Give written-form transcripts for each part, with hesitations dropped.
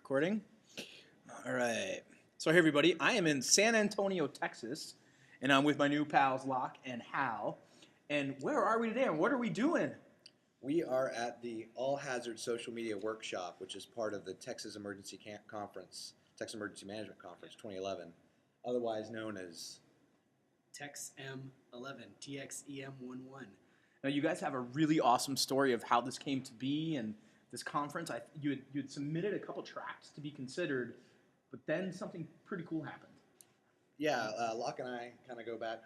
Recording? All right. So hey everybody, I am in San Antonio, Texas, and I'm with my new pals Locke and Hal. And where are we today and what are we doing? We are at the All Hazard Social Media Workshop, which is part of the Texas Emergency Conference, Texas Emergency Management Conference 2011, otherwise known as TXM11, TXEM11. Now you guys have a really awesome story of how this came to be and this conference. You had submitted a couple tracks to be considered, but then something pretty cool happened. Yeah, Locke and I kind of go back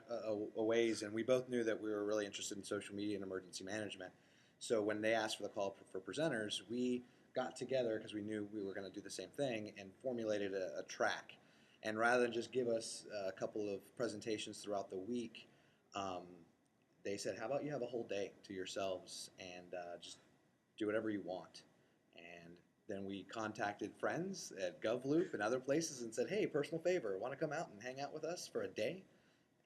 a ways, and we both knew that we were really interested in social media and emergency management. So when they asked for the call for presenters, we got together because we knew we were going to do the same thing and formulated a track. And rather than just give us a couple of presentations throughout the week, they said, how about you have a whole day to yourselves and just do whatever you want. And then we contacted friends at GovLoop and other places and said, hey, personal favor, want to come out and hang out with us for a day?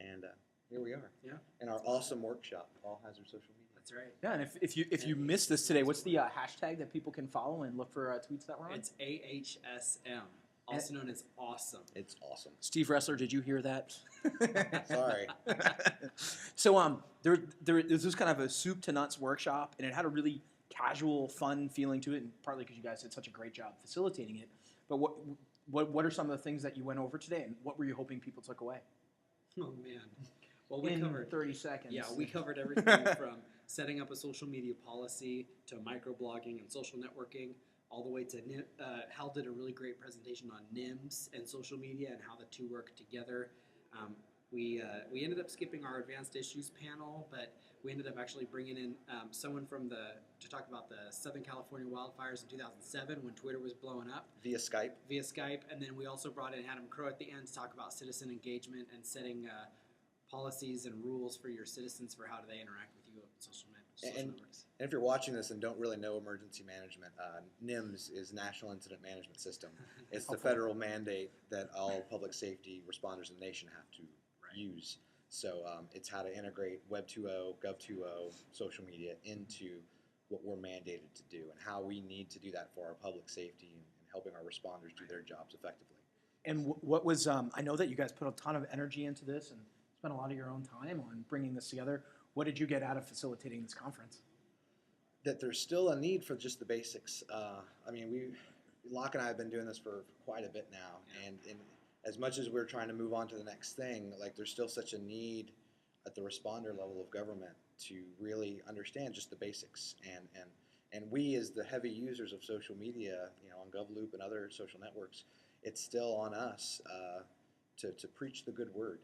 And here we are. Yeah. In our awesome workshop, All Hazard Social Media. That's right. Yeah, and if you missed this today, what's the hashtag that people can follow and look for tweets that were on? It's AHSM, also known as awesome. It's awesome. Steve Ressler, did you hear that? Sorry. So this was kind of a soup to nuts workshop, and it had a really casual, fun feeling to it, and partly because you guys did such a great job facilitating it. But what are some of the things that you went over today, and what were you hoping people took away? Oh, man. Well, we in covered 30 seconds. Yeah, we covered everything from setting up a social media policy to microblogging and social networking, all the way to Hal did a really great presentation on NIMS and social media and how the two work together. We ended up skipping our advanced issues panel, but we ended up actually bringing in someone to talk about the Southern California wildfires in 2007 when Twitter was blowing up. Via Skype. And then we also brought in Adam Crow at the end to talk about citizen engagement and setting policies and rules for your citizens for how do they interact with you on social networks. And if you're watching this and don't really know emergency management, NIMS is National Incident Management System. It's the federal mandate that all public safety responders in the nation have to use. So it's how to integrate Web 2.0, Gov 2.0, social media into what we're mandated to do and how we need to do that for our public safety and helping our responders do their jobs effectively. And what was, I know that you guys put a ton of energy into this and spent a lot of your own time on bringing this together. What did you get out of facilitating this conference? That there's still a need for just the basics. Locke and I have been doing this for quite a bit now, and as much as we're trying to move on to the next thing, like there's still such a need at the responder level of government to really understand just the basics. And we, as the heavy users of social media, on GovLoop and other social networks, it's still on us to preach the good word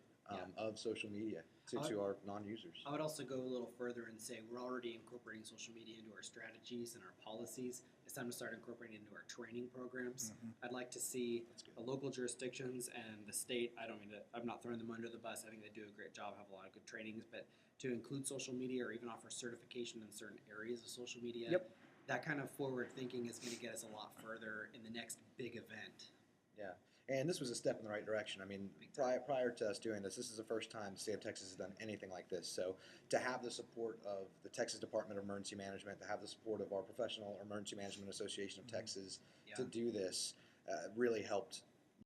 of social media to our non-users. I would also go a little further and say we're already incorporating social media into our strategies and our policies. It's time to start incorporating it into our training programs. Mm-hmm. I'd like to see the local jurisdictions and the state, I'm not throwing them under the bus. I think they do a great job, have a lot of good trainings, but to include social media or even offer certification in certain areas of social media, that kind of forward thinking is going to get us a lot further in the next big event. Yeah. And this was a step in the right direction. I mean, prior to us doing this is the first time the state of Texas has done anything like this. So to have the support of the Texas Department of Emergency Management, to have the support of our Professional Emergency Management Association of Texas to do this really helped